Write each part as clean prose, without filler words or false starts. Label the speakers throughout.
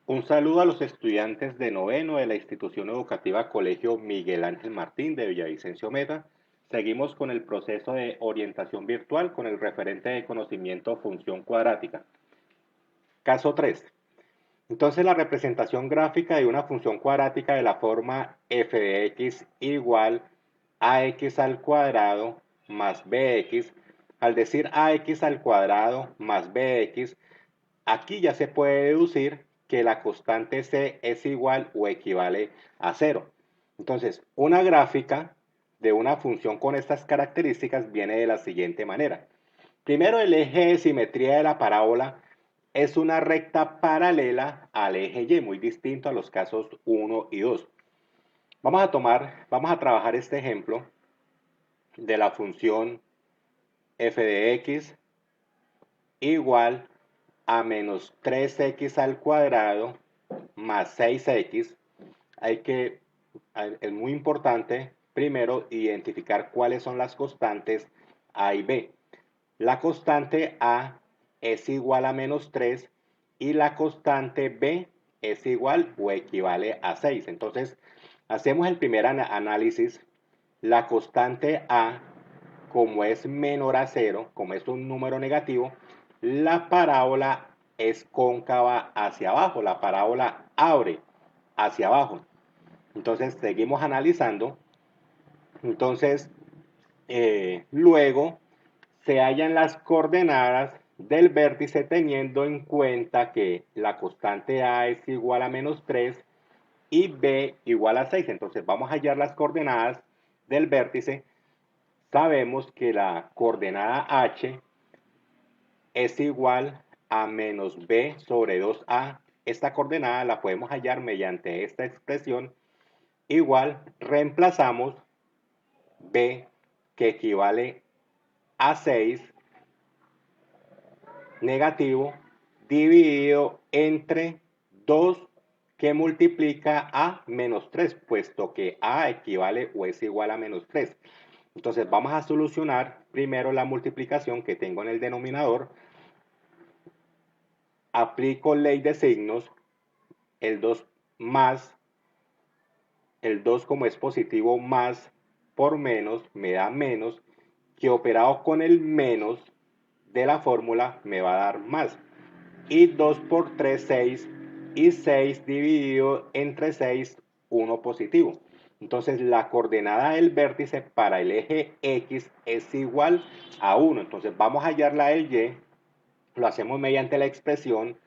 Speaker 1: Un saludo a los estudiantes de noveno de la institución educativa Colegio Miguel Ángel Martín de Villavicencio Meta. Seguimos con el proceso de orientación virtual con el referente de conocimiento función cuadrática. Caso 3. Entonces la representación gráfica de una función cuadrática de la forma f de x igual a x al cuadrado más bx. Al decir ax al cuadrado más bx, aquí ya se puede deducir que la constante c es igual o equivale a cero. Entonces, una gráfica de una función con estas características viene de la siguiente manera. Primero, el eje de simetría de la parábola es una recta paralela al eje y, muy distinto a los casos 1 y 2. Vamos a trabajar este ejemplo de la función f de x igual a menos 3x al cuadrado más 6x. Es muy importante primero identificar cuáles son las constantes a y b. La constante a es igual a menos 3 y la constante b es igual o equivale a 6. Entonces, hacemos el primer análisis. La constante a, como es menor a 0, como es un número negativo, la parábola es cóncava hacia abajo, la parábola abre hacia abajo. Entonces seguimos analizando. Entonces, luego se hallan las coordenadas del vértice teniendo en cuenta que la constante A es igual a menos 3 y B igual a 6. Entonces vamos a hallar las coordenadas del vértice. Sabemos que la coordenada H es igual a menos b sobre 2a. Esta coordenada la podemos hallar mediante esta expresión. Igual, reemplazamos b, que equivale a 6, negativo, dividido entre 2, que multiplica a menos 3, puesto que a equivale o es igual a menos 3. Entonces vamos a solucionar primero la multiplicación que tengo en el denominador. Aplico ley de signos, el 2 más, el 2 como es positivo más por menos me da menos, que operado con el menos de la fórmula me va a dar más. Y 2 por 3, 6, y 6 dividido entre 6, 1 positivo. Entonces la coordenada del vértice para el eje X es igual a 1. Entonces vamos a hallar la del Y, lo hacemos mediante la expresión.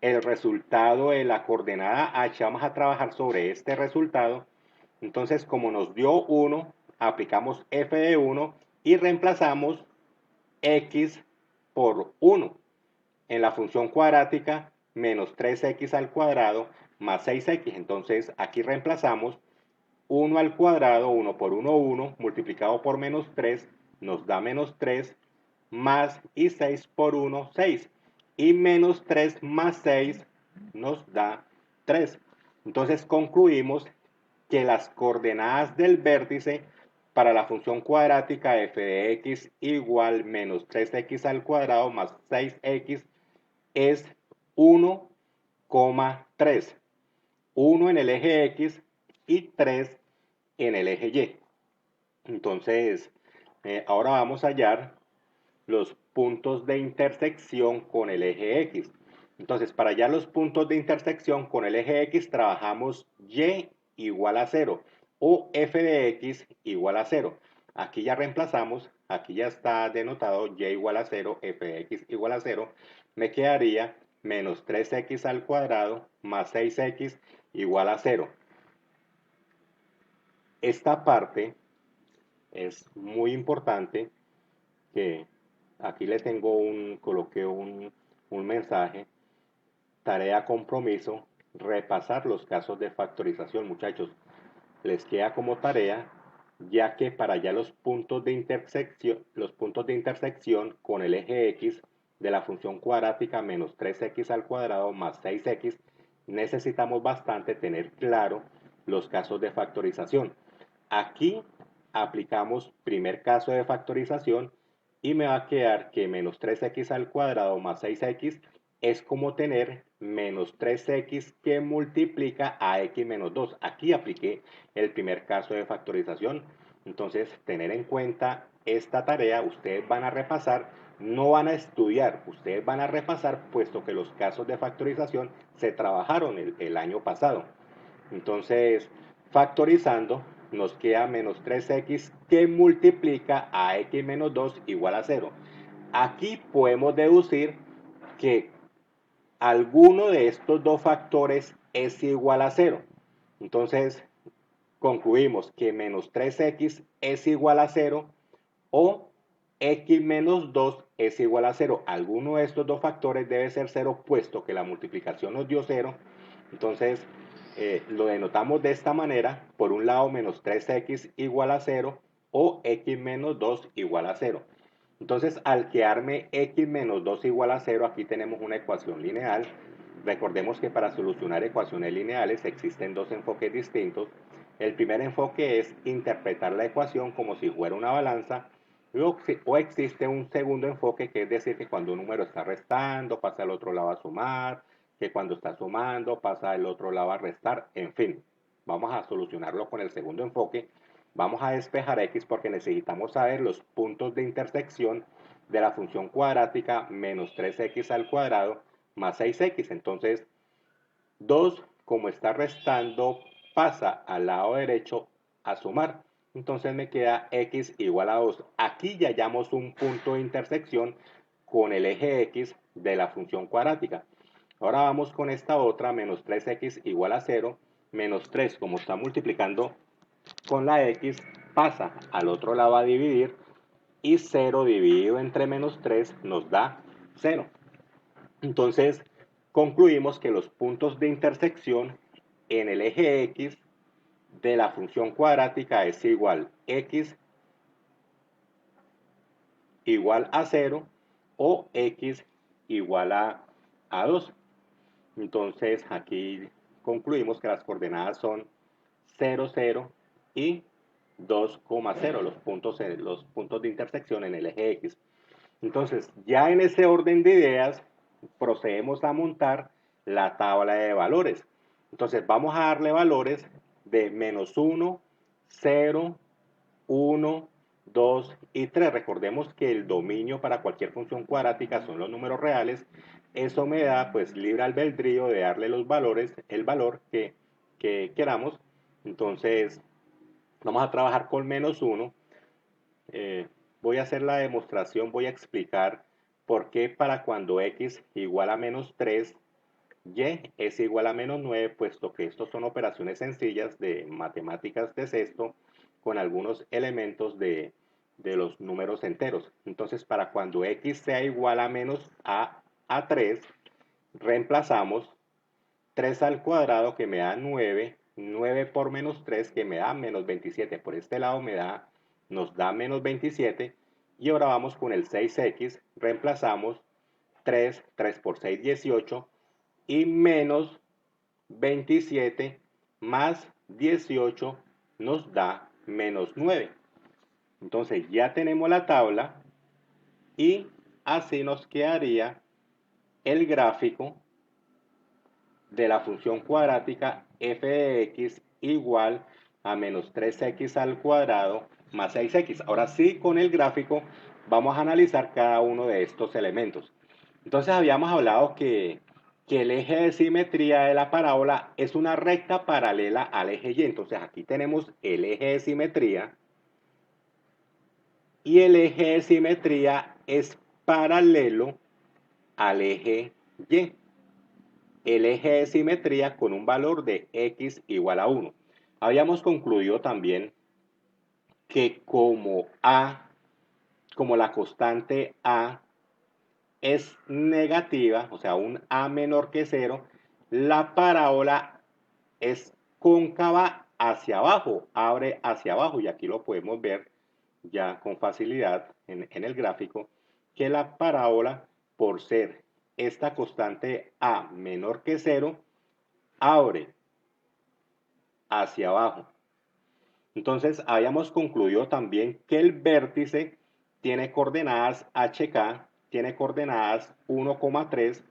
Speaker 1: El resultado de la coordenada H, vamos a trabajar sobre este resultado. Entonces, como nos dio 1, aplicamos f de 1 y reemplazamos x por 1 en la función cuadrática menos 3x al cuadrado más 6x. Entonces, aquí reemplazamos 1 al cuadrado, 1 por 1, 1, multiplicado por menos 3, nos da menos 3, más y 6 por 1, 6. Y menos 3 más 6 nos da 3. Entonces concluimos que las coordenadas del vértice para la función cuadrática f de x igual menos 3x al cuadrado más 6x es 1,3. 1 en el eje x y 3 en el eje y. Entonces, ahora vamos a hallar los puntos de intersección con el eje X. Entonces, para hallar los puntos de intersección con el eje X, trabajamos Y igual a 0 o f de x igual a 0. Aquí ya reemplazamos, aquí ya está denotado Y igual a 0, f de x igual a 0. Me quedaría menos 3x al cuadrado más 6x igual a 0. Esta parte es muy importante, que aquí le tengo coloqué un mensaje, tarea compromiso, repasar los casos de factorización, muchachos. Les queda como tarea, ya que para ya los puntos de intersección con el eje X de la función cuadrática menos 3x al cuadrado más 6x, necesitamos bastante tener claro los casos de factorización. Aquí aplicamos primer caso de factorización y me va a quedar que menos 3x al cuadrado más 6x es como tener menos 3x que multiplica a x menos 2. Aquí apliqué el primer caso de factorización. Entonces, tener en cuenta esta tarea, ustedes van a repasar, no van a estudiar, ustedes van a repasar, puesto que los casos de factorización se trabajaron el año pasado. Entonces, factorizando, nos queda menos 3x que multiplica a x menos 2 igual a 0. Aquí podemos deducir que alguno de estos dos factores es igual a 0. Entonces, concluimos que menos 3x es igual a 0 o x menos 2 es igual a 0. Alguno de estos dos factores debe ser 0, puesto que la multiplicación nos dio 0. Entonces, lo denotamos de esta manera. Por un lado, menos 3x igual a 0 o x menos 2 igual a 0. Entonces, al quedarme x menos 2 igual a 0, aquí tenemos una ecuación lineal. Recordemos que para solucionar ecuaciones lineales existen dos enfoques distintos. El primer enfoque es interpretar la ecuación como si fuera una balanza, o existe un segundo enfoque, que es decir, que cuando un número está restando, pasa al otro lado a sumar, que cuando está sumando, pasa al otro lado a restar, en fin. Vamos a solucionarlo con el segundo enfoque. Vamos a despejar x porque necesitamos saber los puntos de intersección de la función cuadrática menos 3x al cuadrado más 6x. Entonces, 2, como está restando, pasa al lado derecho a sumar. Entonces me queda x igual a 2. Aquí ya hallamos un punto de intersección con el eje x de la función cuadrática. Ahora vamos con esta otra, menos 3x igual a 0. Menos 3, como está multiplicando con la x, pasa al otro lado a dividir, y 0 dividido entre menos 3 nos da 0. Entonces, concluimos que los puntos de intersección en el eje x de la función cuadrática es igual x igual a 0 o x igual a 2. Entonces, aquí concluimos que las coordenadas son 0, 0 y 2,0, los puntos de intersección en el eje X. Entonces, ya en ese orden de ideas, procedemos a montar la tabla de valores. Entonces, vamos a darle valores de menos 1, 0, 1, 2 y 3. Recordemos que el dominio para cualquier función cuadrática son los números reales. Eso me da pues libre albedrío de darle los valores, el valor que queramos. Entonces, vamos a trabajar con menos 1. Voy a hacer la demostración, voy a explicar por qué para cuando x igual a menos 3, y es igual a menos 9, puesto que estos son operaciones sencillas de matemáticas de sexto con algunos elementos de los números enteros. Entonces, para cuando x sea igual a menos a 3, reemplazamos 3 al cuadrado, que me da 9, 9 por menos 3, que me da menos 27. Por este lado nos da menos 27. Y ahora vamos con el 6x, reemplazamos 3, 3 por 6, 18, y menos 27 más 18 nos da menos 9. Entonces ya tenemos la tabla y así nos quedaría el gráfico de la función cuadrática f de x igual a menos 3x al cuadrado más 6x. Ahora sí, con el gráfico vamos a analizar cada uno de estos elementos. Entonces habíamos hablado que el eje de simetría de la parábola es una recta paralela al eje y. Entonces aquí tenemos el eje de simetría, y el eje de simetría es paralelo al eje y. El eje de simetría con un valor de x igual a 1. Habíamos concluido también que como la constante a es negativa, o sea, un a menor que 0, la parábola es cóncava hacia abajo, abre hacia abajo, y aquí lo podemos ver ya con facilidad en el gráfico, que la parábola, por ser esta constante a menor que 0, abre hacia abajo. Entonces, habíamos concluido también que el vértice tiene coordenadas HK, tiene coordenadas 1,3,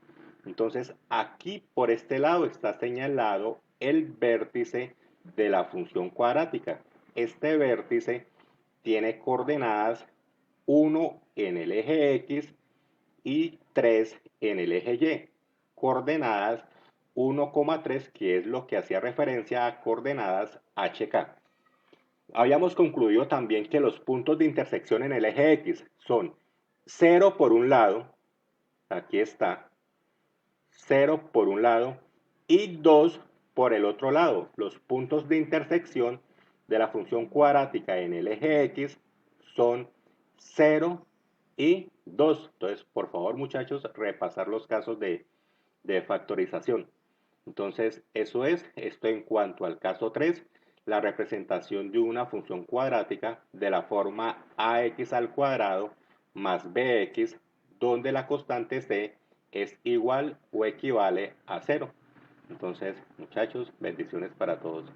Speaker 1: Entonces, aquí por este lado está señalado el vértice de la función cuadrática. Este vértice tiene coordenadas 1 en el eje X y 3 en el eje Y. Coordenadas 1,3, que es lo que hacía referencia a coordenadas HK. Habíamos concluido también que los puntos de intersección en el eje X son 0 por un lado, aquí está, 0 por un lado y 2 por el otro lado. Los puntos de intersección de la función cuadrática en el eje X son 0 y 2. Entonces, por favor, muchachos, repasar los casos de factorización. Entonces, eso es esto en cuanto al caso 3, la representación de una función cuadrática de la forma ax al cuadrado más bx, donde la constante c es igual o equivale a 0. Entonces, muchachos, bendiciones para todos.